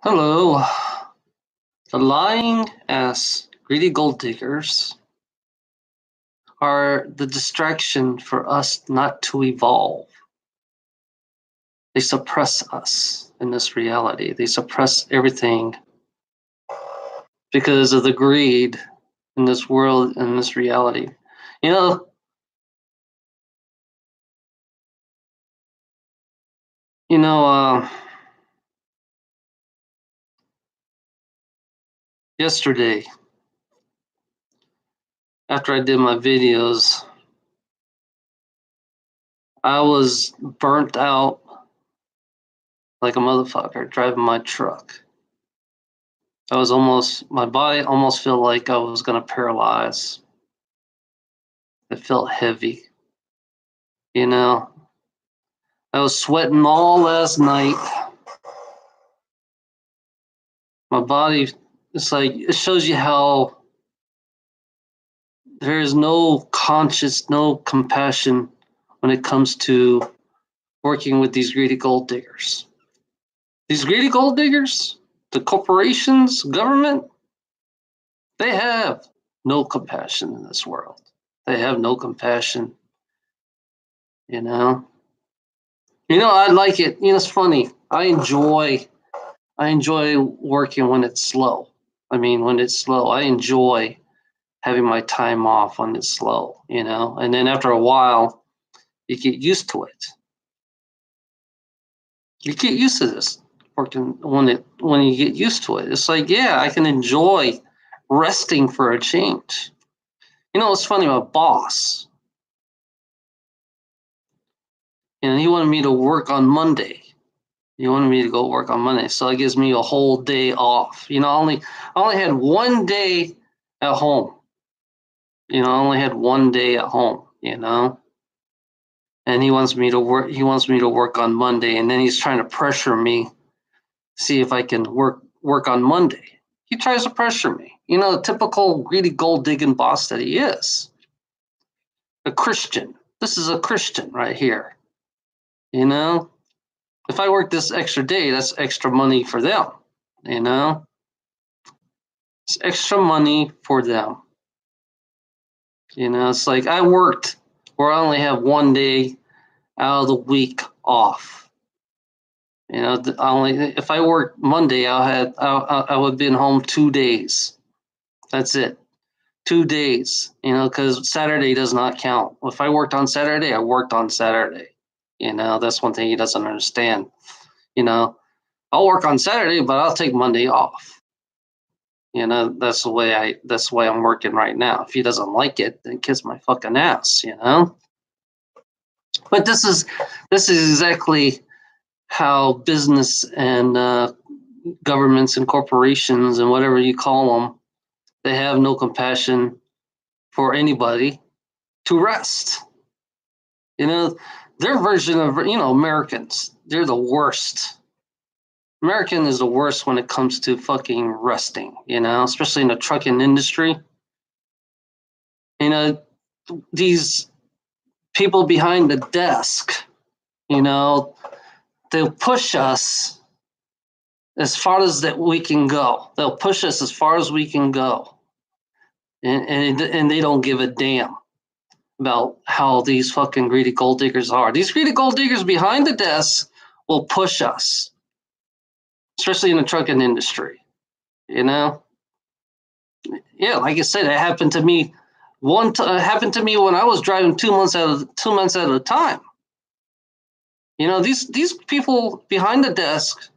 Hello. The lying ass greedy gold diggers are the distraction for us not to evolve. They suppress us in this reality. They suppress everything because of the greed in this world, in this reality. You know, you know, yesterday after I did my videos, I was burnt out like a motherfucker driving my truck. My body almost felt like I was gonna paralyze. It felt heavy, you know. I was sweating all last night. My body, it's like, it shows you how there is no conscience, no compassion when it comes to working with these greedy gold diggers. These greedy gold diggers, the corporations, government, they have no compassion in this world. They have no compassion, you know. I like it. It's funny. I enjoy working when it's slow. I mean, when it's slow, I enjoy having my time off when it's slow, and then after a while, you get used to it. You get used to this working when you get used to it. It's like, yeah, I can enjoy resting for a change. It's funny, my boss, he wanted me to work on Monday. He wanted me to go work on Monday, so it gives me a whole day off. I only had one day at home. I only had one day at home. And he wants me to work. He wants me to work on Monday, and then he's trying to pressure me, see if I can work on Monday. He tries to pressure me. The typical greedy gold digging boss that he is. A Christian. This is a Christian right here. If I work this extra day, that's extra money for them. It's extra money for them. It's like I worked where I only have one day out of the week off. If I worked Monday, I would have been home 2 days. That's it, 2 days. Because Saturday does not count. If I worked on Saturday, I worked on Saturday. That's one thing he doesn't understand. I'll work on Saturday, but I'll take Monday off. That's the way I'm working right now. If he doesn't like it, then kiss my fucking ass. But this is exactly how business and governments and corporations and whatever you call them, they have no compassion for anybody to rest. Their version of Americans, they're the worst. American is the worst when it comes to fucking resting, especially in the trucking industry. These people behind the desk, they'll push us as far as that we can go. They'll push us as far as we can go. And they don't give a damn about how these fucking greedy gold diggers are. These greedy gold diggers behind the desk will push us, especially in the trucking industry. Yeah, like I said, it happened to me. Happened to me when I was driving 2 months at a time. These people behind the desk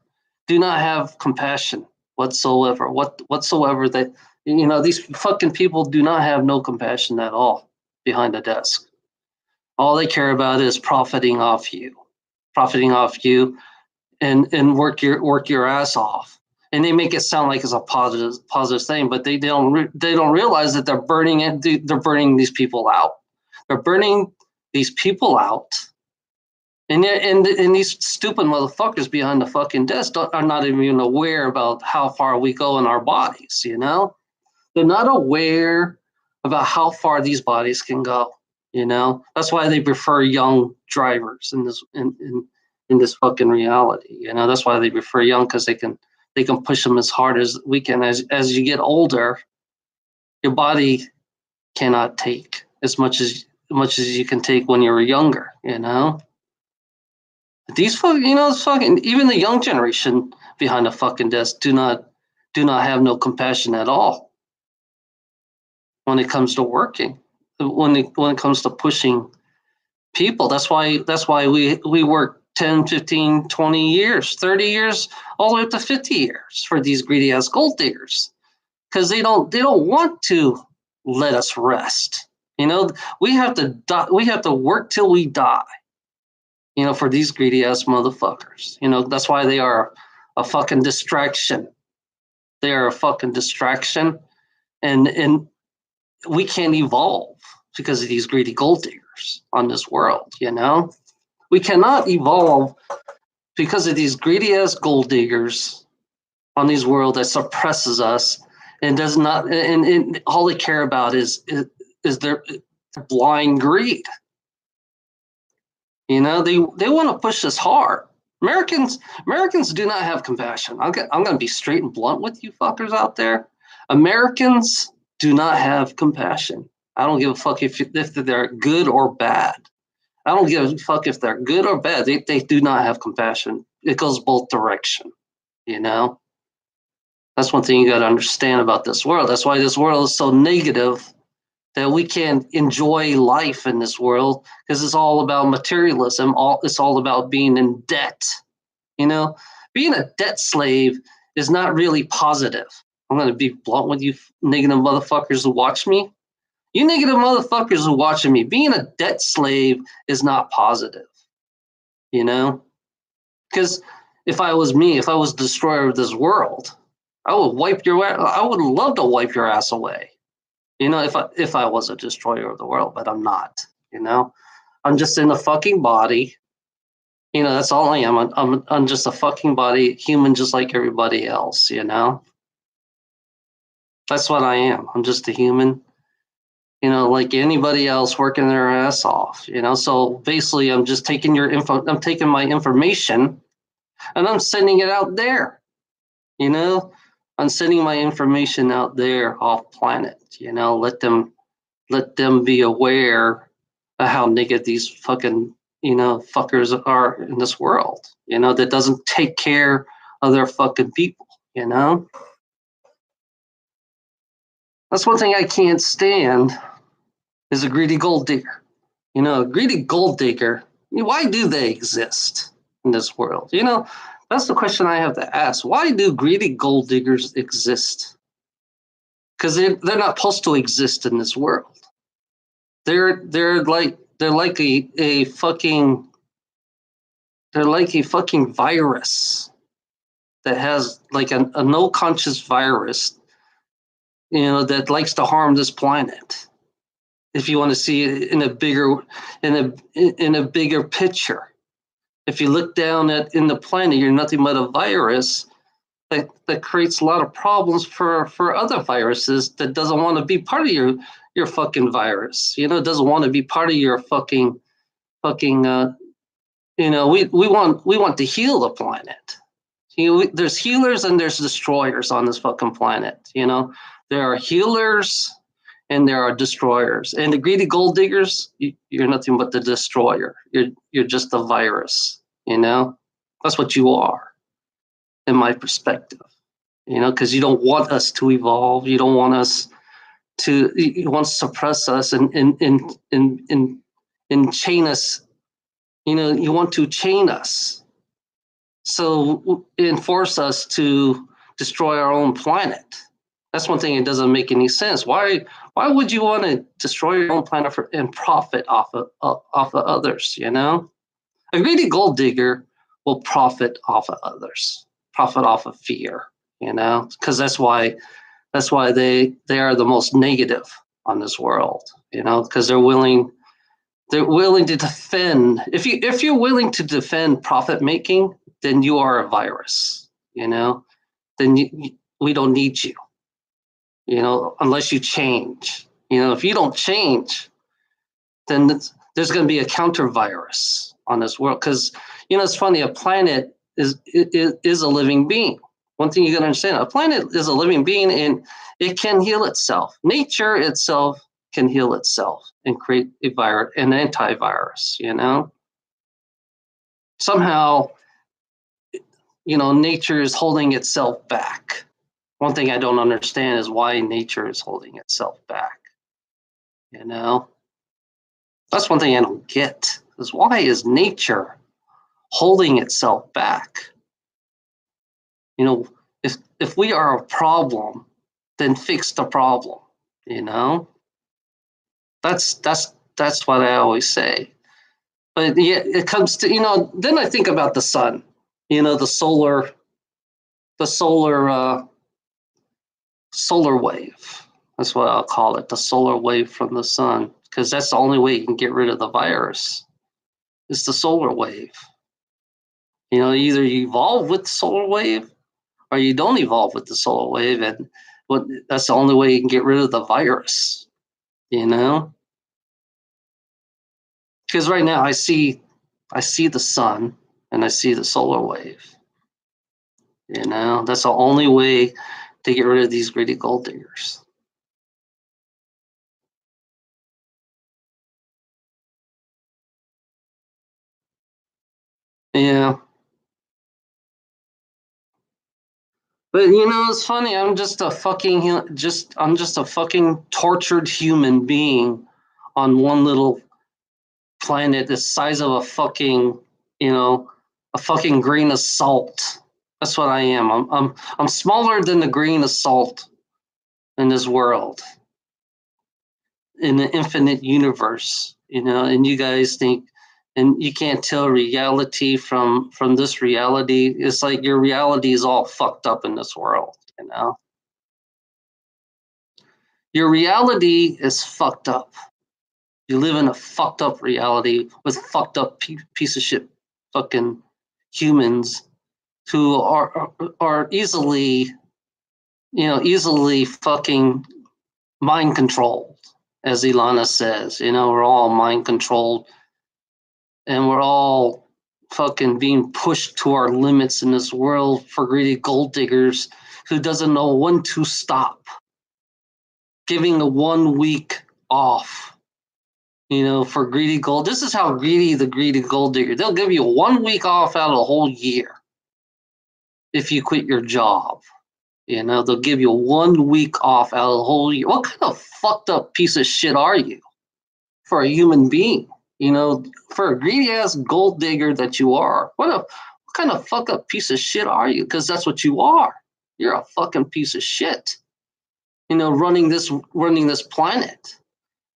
do not have compassion whatsoever. Whatsoever that these fucking people do not have no compassion at all behind the desk. All they care about is profiting off you, and work your ass off. And they make it sound like it's a positive thing, but they don't realize that they're burning it. They're burning these people out. They're burning these people out. And these stupid motherfuckers behind the fucking desk are not even aware about how far we go in our bodies. They're not aware about how far these bodies can go. That's why they prefer young drivers in this fucking reality. That's why they prefer young, because they they can push them as hard as we can. As you get older, your body cannot take as much as you can take when you were younger. These fucking even the young generation behind the fucking desk do not have no compassion at all when it comes to working, when it comes to pushing people. That's why we work 10, 15, 20 years, 30 years, all the way up to 50 years for these greedy ass gold diggers, because they don't want to let us rest. We have to work till we die. For these greedy ass motherfuckers. That's why they are a fucking distraction. They are a fucking distraction, and we can't evolve because of these greedy gold diggers on this world. We cannot evolve because of these greedy ass gold diggers on this world that suppresses us and does not, and all they care about is their blind greed. They want to push us hard. Americans do not have compassion. I'm going to be straight and blunt with you fuckers out there. Americans do not have compassion. I don't give a fuck if they're good or bad. I don't give a fuck if they're good or bad. They do not have compassion. It goes both direction. That's one thing you got to understand about this world. That's why this world is so negative, that we can't enjoy life in this world, because it's all about materialism. It's all about being in debt. Being a debt slave is not really positive. I'm going to be blunt with you negative motherfuckers who watch me. You negative motherfuckers who watching me, being a debt slave is not positive. Because if I was the destroyer of this world, I would love to wipe your ass away. If I was a destroyer of the world, but I'm not. I'm just in a fucking body. That's all I am. I'm just a fucking body, human, just like everybody else. That's what I am. I'm just a human. Like anybody else, working their ass off. So basically, I'm just taking your info. I'm taking my information, and I'm sending it out there. I'm sending my information out there off planet. Let them be aware of how negative these fucking fuckers are in this world. That doesn't take care of their fucking people. That's one thing I can't stand, is a greedy gold digger. A greedy gold digger. Why do they exist in this world? That's the question I have to ask. Why do greedy gold diggers exist? Because they're not supposed to exist in this world. They're like a fucking virus that has like a no conscious virus, that likes to harm this planet. If you want to see it in a bigger picture, if you look down in the planet, you're nothing but a virus that creates a lot of problems for other viruses that doesn't want to be part of your fucking virus. Doesn't want to be part of your fucking we want to heal the planet. There's healers and there's destroyers on this fucking planet. There are healers and there are destroyers. And the greedy gold diggers, you're nothing but the destroyer. You're just a virus. That's what you are, in my perspective. Because you don't want us to evolve. You don't want us to. You want to suppress us and chain us. You want to chain us, so enforce us to destroy our own planet. That's one thing that doesn't make any sense. Why would you want to destroy your own planet and profit off of others? A greedy gold digger will profit off of others, profit off of fear. Because that's why they are the most negative on this world. Because they're willing to defend. If you're willing to defend profit making, then you are a virus. Then we don't need you. Unless you change. If you don't change, then there's going to be a counter virus on this world. Because it's funny, a planet is a living being. One thing you got to understand: a planet is a living being, and it can heal itself. Nature itself can heal itself and create a virus, an antivirus. Somehow, nature is holding itself back. One thing I don't understand is why nature is holding itself back. That's one thing I don't get. Is why is nature holding itself back? If we are a problem, then fix the problem. You know, that's what I always say. But yeah, it comes to Then I think about the sun. The solar wave. That's what I'll call it, the solar wave from the sun, because that's the only way you can get rid of the virus. It's the solar wave. Either you evolve with the solar wave or you don't evolve with the solar wave, and that's the only way you can get rid of the virus. Because right now I see the sun and I see the solar wave. That's the only way to get rid of these greedy gold diggers. Yeah. But it's funny. I'm just a fucking tortured human being on one little planet the size of a fucking grain of salt. That's what I am. I'm smaller than the grain of salt in this world, in the infinite universe. And you guys think, and you can't tell reality from this reality. It's like your reality is all fucked up in this world. Your reality is fucked up. You live in a fucked up reality with fucked up piece of shit fucking humans who are easily fucking mind controlled, as Ilana says. We're all mind controlled, and we're all fucking being pushed to our limits in this world for greedy gold diggers who doesn't know when to stop. Giving a 1 week off, for greedy gold. This is how greedy the greedy gold digger. They'll give you 1 week off out of the whole year if you quit your job. They'll give you 1 week off out of the whole year. What kind of fucked up piece of shit are you for a human being? For a greedy ass gold digger that you are, what kind of fucked up piece of shit are you? Because that's what you are. You're a fucking piece of shit. Running this planet.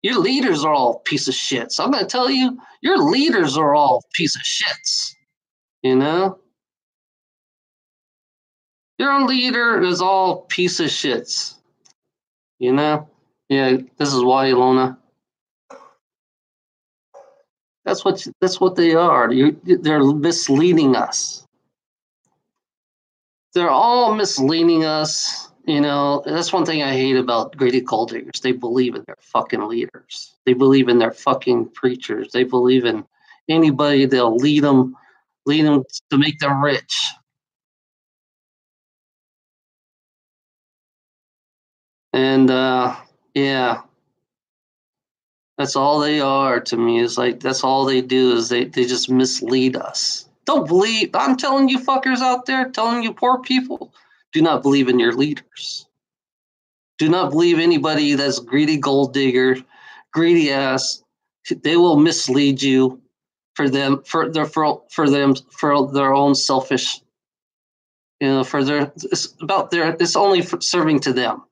Your leaders are all piece of shit. So I'm going to tell you, your leaders are all piece of shits. Your leader is all piece of shits. Yeah, this is why, Ilona. That's what they are. They're misleading us. They're all misleading us. That's one thing I hate about greedy gold diggers. They believe in their fucking leaders. They believe in their fucking preachers. They believe in anybody they'll lead them to make them rich. And yeah, that's all they are to me. It's like that's all they do is they just mislead us. Don't believe. I'm telling you fuckers out there, telling you poor people, do not believe in your leaders. Do not believe anybody that's greedy gold digger, greedy ass. They will mislead you for their own selfish. It's only serving to them.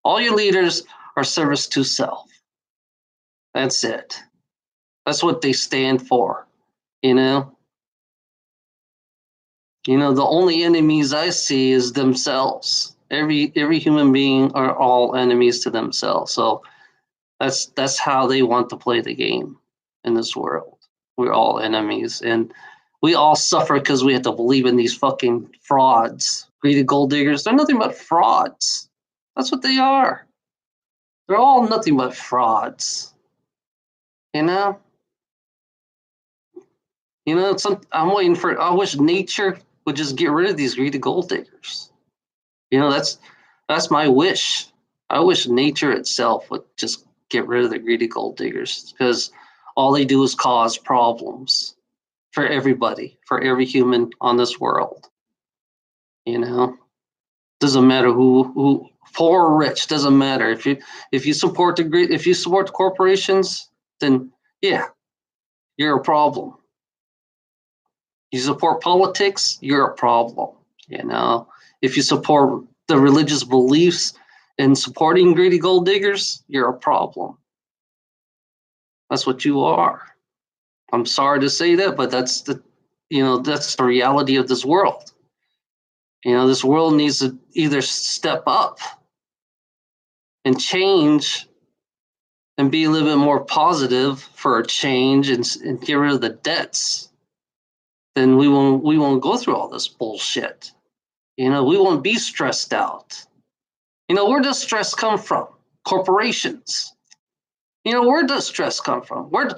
All your leaders are service to self. That's it. That's what they stand for. The only enemies I see is themselves. Every human being are all enemies to themselves. So that's how they want to play the game in this world. We're all enemies, and we all suffer because we have to believe in these fucking frauds. Greedy gold diggers, they're nothing but frauds. That's what they are. They're all nothing but frauds. I'm waiting for. I wish nature would just get rid of these greedy gold diggers. That's my wish. I wish nature itself would just get rid of the greedy gold diggers, because all they do is cause problems for everybody, for every human on this world. Doesn't matter who poor or rich, doesn't matter. If you support the corporations, then yeah, you're a problem. You support politics, you're a problem. If you support the religious beliefs and supporting greedy gold diggers, you're a problem. That's what you are. I'm sorry to say that, but that's the reality of this world. This world needs to either step up and change and be a little bit more positive for a change, and get rid of the debts. Then we won't go through all this bullshit. We won't be stressed out. Where does stress come from? Corporations. Where does stress come from? Where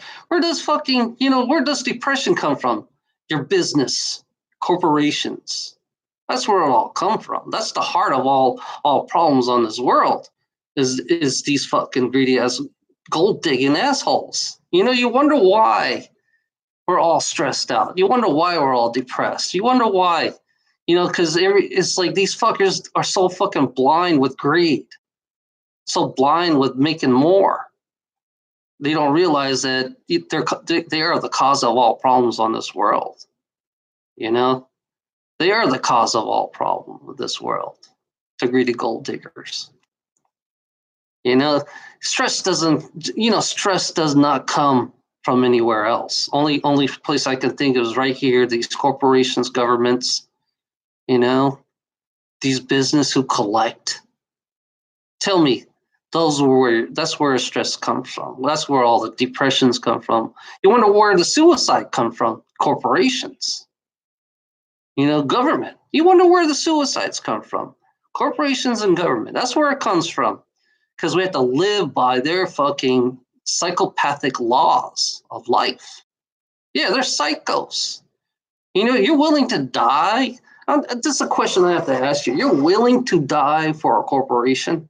does depression come from? Your business, corporations. That's where it all come from. That's the heart of all problems on this world, is these fucking greedy ass gold digging assholes. You wonder why we're all stressed out. You wonder why we're all depressed. You wonder why, because it's like these fuckers are so fucking blind with greed, so blind with making more. They don't realize that they are the cause of all problems on this world. They are the cause of all problems with this world. The greedy gold diggers. Stress does not come from anywhere else. Only place I can think of is right here. These corporations, governments, these business who collect. Tell me, that's where stress comes from. That's where all the depressions come from. You wonder where the suicide come from? Corporations. Government. You wonder where the suicides come from? Corporations and government. That's where it comes from. Because we have to live by their fucking psychopathic laws of life. Yeah, they're psychos. You're willing to die? This is a question I have to ask you. You're willing to die for a corporation?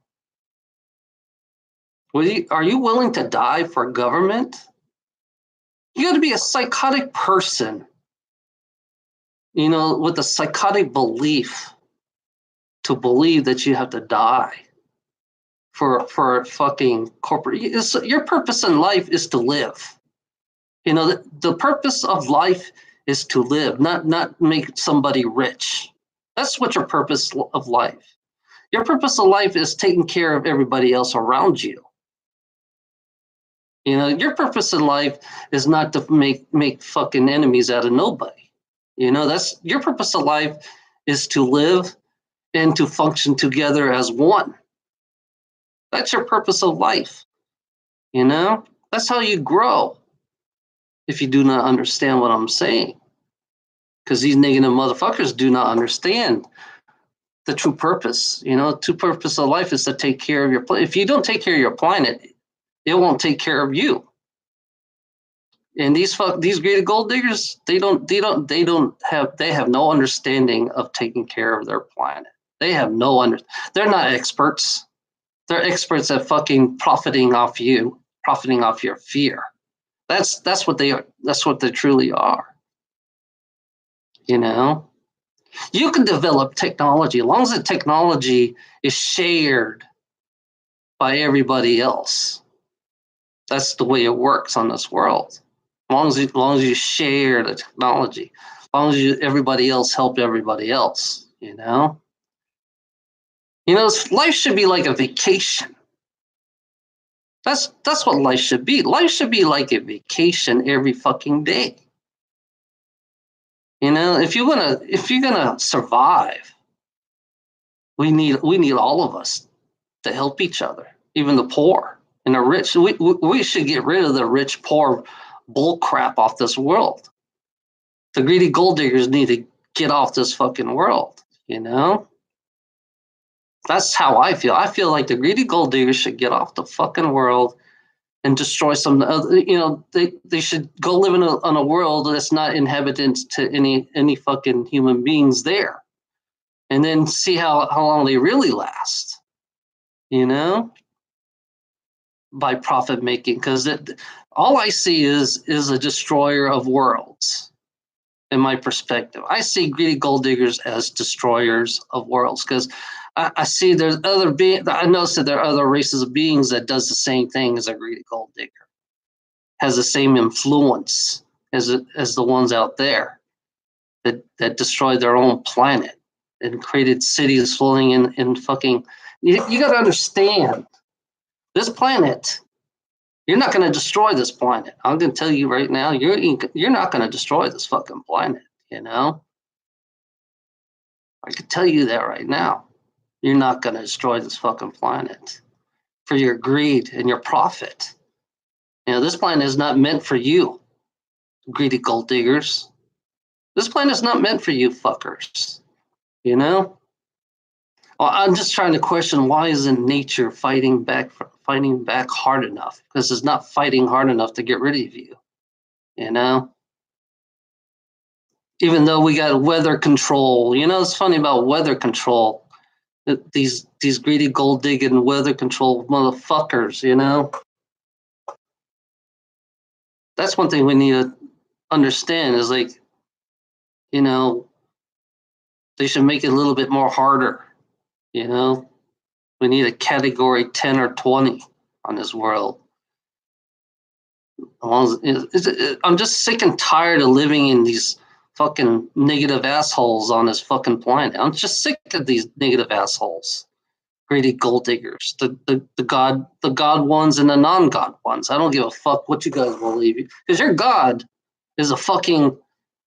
Are you willing to die for government? You got to be a psychotic person, with a psychotic belief to believe that you have to die for fucking corporate. Your purpose in life is to live. The purpose of life is to live, not make somebody rich. That's what your purpose of life. Your purpose of life is taking care of everybody else around you. Your purpose in life is not to make fucking enemies out of nobody. That's your purpose of life, is to live and to function together as one. That's your purpose of life. That's how you grow. If you do not understand what I'm saying, because these negative motherfuckers do not understand the true purpose. True purpose of life is to take care of your planet. If you don't take care of your planet, it won't take care of you. And these greedy gold diggers, they have no understanding of taking care of their planet. They have they're not experts. They're experts at fucking profiting off you, profiting off your fear. That's what they are. That's what they truly are. You can develop technology as long as the technology is shared by everybody else. That's the way it works on this world. As long as you share the technology, as long as everybody else help everybody else. Life should be like a vacation. That's what life should be. Life should be like a vacation every fucking day. If you're gonna survive, we need all of us to help each other, even the poor and the rich. We should get rid of the rich poor bull crap off this world. The greedy gold diggers need to get off this fucking world. That's how I feel. I feel like the greedy gold diggers should get off the fucking world and destroy some. They should go live on a world that's not inhabited to any fucking human beings there. and then see how long they really last, you know, by profit making. Because all I see is a destroyer of worlds. In my perspective, I see greedy gold diggers as destroyers of worlds, because I see there's other I noticed that there are other races of beings that does the same thing as a greedy gold digger, has the same influence as the ones out there that destroyed their own planet and created cities floating in fucking. You got to understand, this planet. You're not going to destroy this planet. I'm going to tell you right now, you're not going to destroy this fucking planet, you know? I can tell you that right now. You're not going to destroy this fucking planet for your greed and your profit. You know, this planet is not meant for you, greedy gold diggers. This planet is not meant for you fuckers, you know? Well, I'm just trying to question, why isn't nature fighting back hard enough? Because it's not fighting hard enough to get rid of you, you know? Even though we got weather control, you know, it's funny about weather control. These greedy gold digging weather control motherfuckers, you know? That's one thing we need to understand is, like, you know, they should make it a little bit more harder, you know? We need a category 10 or 20 on this world. I'm just sick and tired of living in these fucking negative assholes on this fucking planet. I'm just sick of these negative assholes, greedy gold diggers, the god ones and the non-god ones. I don't give a fuck what you guys believe, because your god is a fucking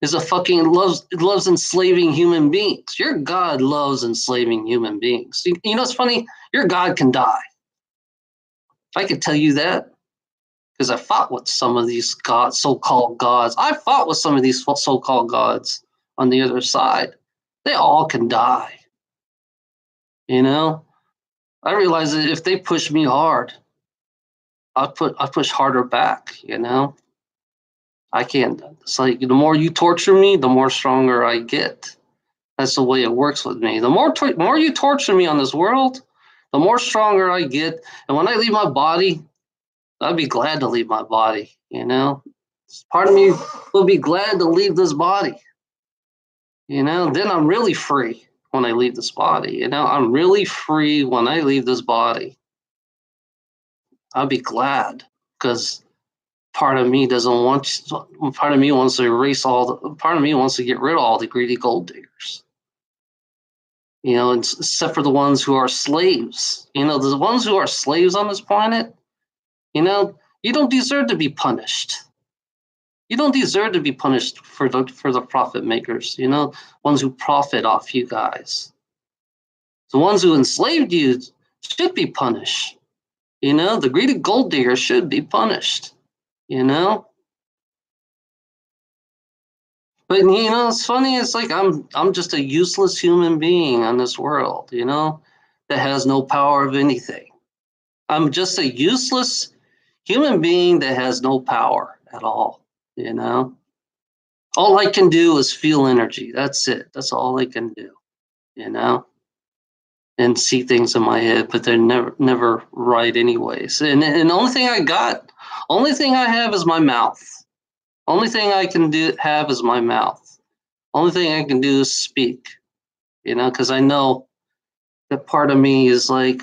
loves enslaving human beings. Your god loves enslaving human beings. You know, it's funny. Your god can die. I could tell you that, because I fought with some of these gods, so-called gods. I fought with some of these so-called gods on the other side. They all can die. You know, I realize that if they push me hard, I push harder back. You know, I can't. It's like, the more you torture me, the more stronger I get. That's the way it works with me. The more you torture me on this world, the more stronger I get. And when I leave my body, I'd be glad to leave my body, you know? Part of me will be glad to leave this body, you know? Then I'm really free when I leave this body, you know? I'm really free when I leave this body. I'll be glad, because part of me wants to erase part of me wants to get rid of all the greedy gold diggers. You know, except for the ones who are slaves. You know, the ones who are slaves on this planet, you know, you don't deserve to be punished. You don't deserve to be punished for the profit makers, you know, ones who profit off you guys. The ones who enslaved you should be punished. You know, the greedy gold digger should be punished, you know? But, you know, it's funny, it's like I'm just a useless human being on this world, you know, that has no power of anything. I'm just a useless human being that has no power at all, you know? All I can do is feel energy. That's it. That's all I can do, you know? And see things in my head, but they're never right anyways. And the only thing I have is my mouth. Only thing I can have is my mouth. Only thing I can do is speak, you know, because I know that part of me is like,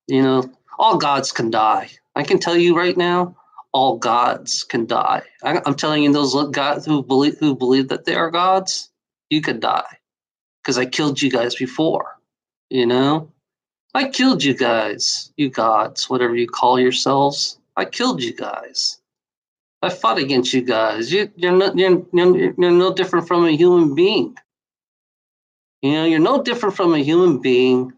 you know, all gods can die. I can tell you right now, all gods can die. I'm telling you, those gods who believe that they are gods, you could die, because I killed you guys before. You know, I killed you guys, you gods, whatever you call yourselves. I killed you guys. I fought against you guys. You're no different from a human being. You know, you're no different from a human being.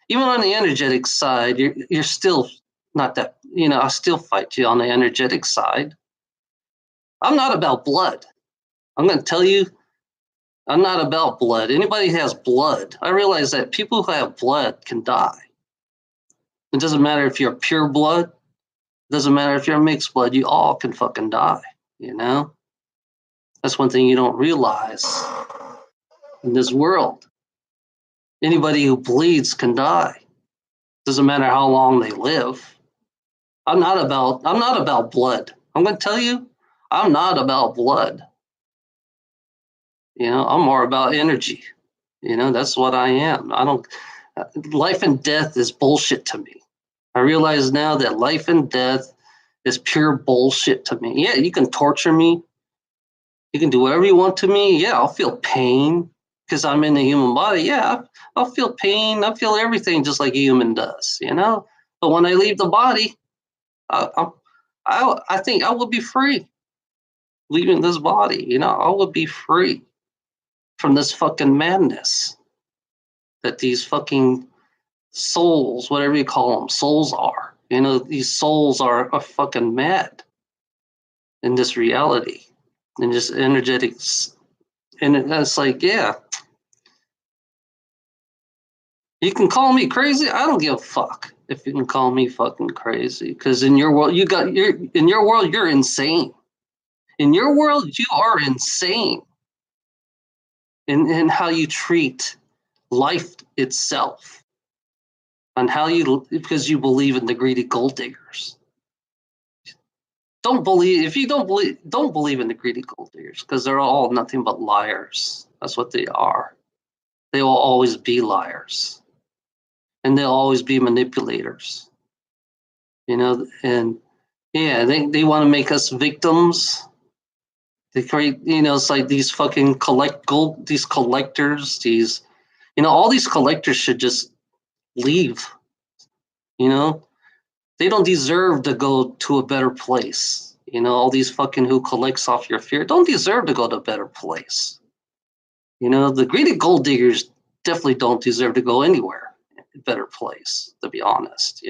Even on the energetic side, you're still not that. You know, I still fight you on the energetic side. I'm not about blood. I'm going to tell you, I'm not about blood. Anybody who has blood, I realize that people who have blood can die. It doesn't matter if you're pure blood. It doesn't matter if you're mixed blood. You all can fucking die, you know? That's one thing you don't realize in this world. Anybody who bleeds can die. Doesn't matter how long they live. I'm not about blood. I'm going to tell you, I'm not about blood. I'm more about energy. That's what I am. Life and death is bullshit to me. I realize now that life and death is pure bullshit to me. Yeah, you can torture me. You can do whatever you want to me. Yeah, I'll feel pain because I'm in the human body. Yeah, I'll feel pain. I feel everything just like a human does, But when I leave the body, I think I will be free leaving this body. I will be free from this fucking madness that these fucking souls, whatever you call them, souls are. These souls are fucking mad in this reality and just energetics. And it's like, yeah, you can call me crazy. I don't give a fuck if you can call me fucking crazy. Because in your world, you're insane. In your world, you are insane in how you treat life itself. On how because you believe in the greedy gold diggers. Don't believe in the greedy gold diggers, because they're all nothing but liars. That's what they are. They will always be liars, and they'll always be manipulators. And yeah, they want to make us victims. They create, it's like these fucking these collectors, all these collectors should just leave. They don't deserve to go to a better place. All these fucking who collects off your fear don't deserve to go to a better place. The greedy gold diggers definitely don't deserve to go anywhere a better place, to be honest,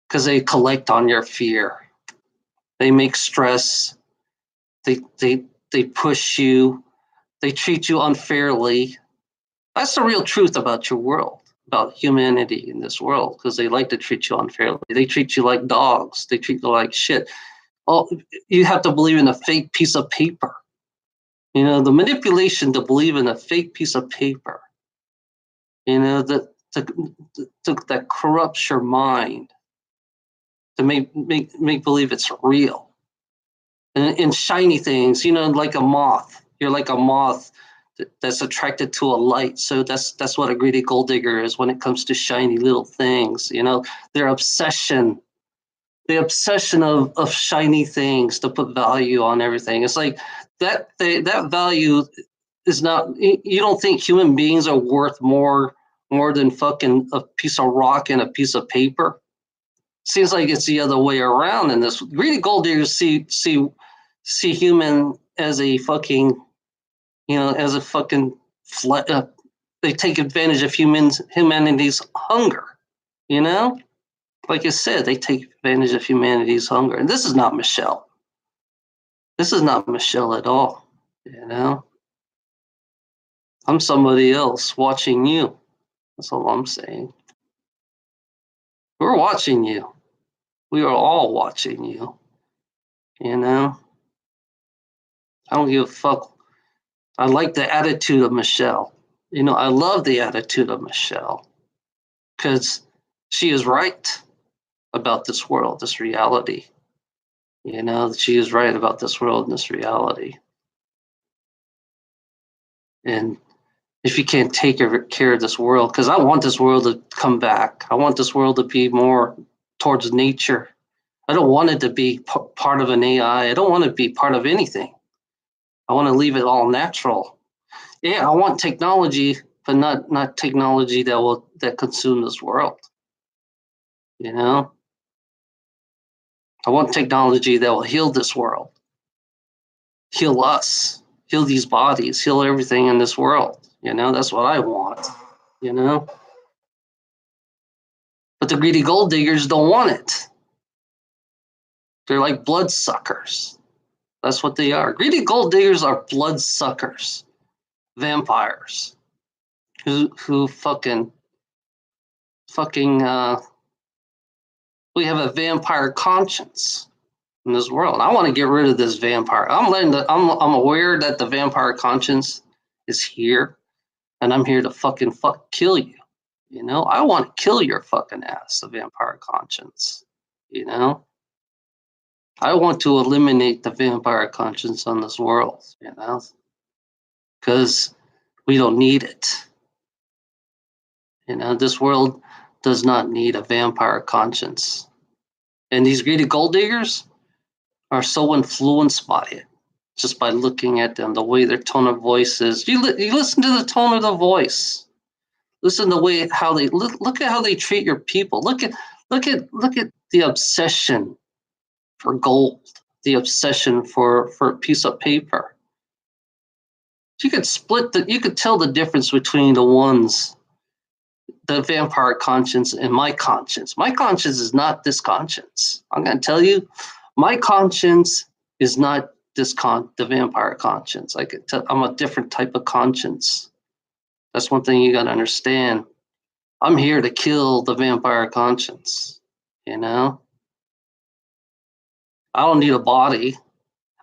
because they collect on your fear. They make stress. They push you. They treat you unfairly. That's the real truth about your world, about humanity in this world, because they like to treat you unfairly. They treat you like dogs. They treat you like shit. Oh, you have to believe in a fake piece of paper. The manipulation to believe in a fake piece of paper, that corrupts your mind, to make believe it's real. And shiny things, like a moth. You're like a moth that's attracted to a light. So that's what a greedy gold digger is when it comes to shiny little things. Their obsession. The obsession of shiny things to put value on everything. It's like that value is not. You don't think human beings are worth more than fucking a piece of rock and a piece of paper? Seems like it's the other way around in this. Greedy gold diggers see human as a fucking, as a fucking. They take advantage of humanity's hunger. Like I said, they take advantage of humanity's hunger. And this is not Michelle. This is not Michelle at all. I'm somebody else watching you. That's all I'm saying. We're watching you. We are all watching you. I don't give a fuck. I like the attitude of Michelle. I love the attitude of Michelle, because she is right about this world, this reality. She is right about this world and this reality. And if you can't take care of this world, because I want this world to come back. I want this world to be more towards nature. I don't want it to be part of an AI. I don't want to be part of anything. I want to leave it all natural. Yeah, I want technology, but not technology that consume this world. I want technology that will heal this world, heal us, heal these bodies, heal everything in this world. That's what I want. But the greedy gold diggers don't want it. They're like blood suckers. That's what they are. Greedy gold diggers are blood suckers, vampires, who fucking. We have a vampire conscience in this world. I want to get rid of this vampire. I'm aware that the vampire conscience is here. and I'm here to fucking kill you. You know, I want to kill your fucking ass, the vampire conscience. You know, I want to eliminate the vampire conscience on this world. You know, because we don't need it. You know, this world does not need a vampire conscience. And these greedy gold diggers are so influenced by it, just by looking at them, the way their tone of voice is. You listen to the tone of the voice. Listen to the way how they look at how they treat your people. Look at the obsession for gold, the obsession for a piece of paper. You could you could tell the difference between the vampire conscience and my conscience. My conscience is not this conscience. I'm going to tell you, my conscience is not the vampire conscience. I'm a different type of conscience. That's one thing you got to understand. I'm here to kill the vampire conscience. You know, I don't need a body.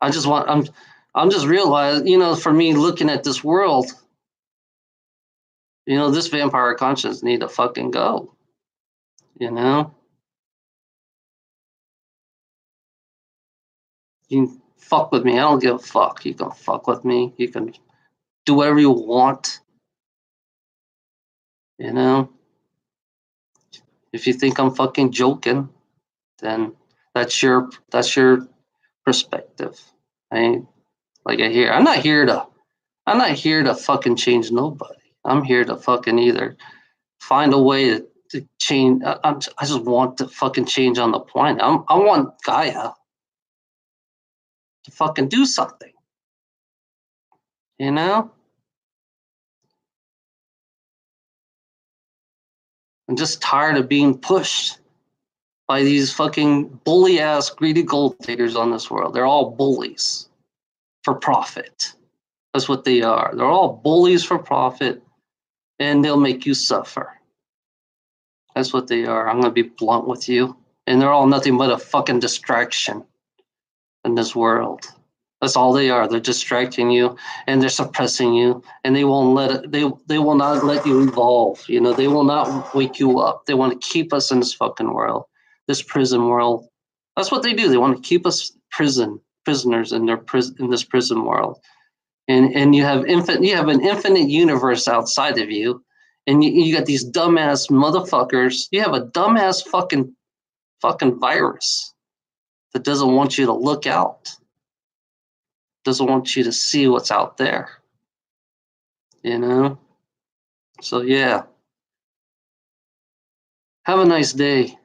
I'm just realizing, you know, for me looking at this world, you know, this vampire conscience need to fucking go. You know, you can fuck with me. I don't give a fuck. You can fuck with me. You can do whatever you want. You know, if you think I'm fucking joking, then that's your perspective. I'm not here to fucking change nobody. I'm here to fucking either find a way to change. I just want to fucking change on the planet. I want Gaia to fucking do something. You know? I'm just tired of being pushed by these fucking bully ass greedy gold diggers on this world. They're all bullies for profit. That's what they are. They're all bullies for profit, and they'll make you suffer. That's what they are. I'm going to be blunt with you. And they're all nothing but a fucking distraction in this world. That's all they are. They're distracting you and they're suppressing you, and they won't they will not let you evolve. You know, they will not wake you up. They want to keep us in this fucking world, this prison world. That's what they do. They want to keep us prisoners in this prison world. And you have an infinite universe outside of you, and you got these dumbass motherfuckers. You have a dumbass fucking virus that doesn't want you to look out, doesn't want you to see what's out there. You know? So yeah. Have a nice day.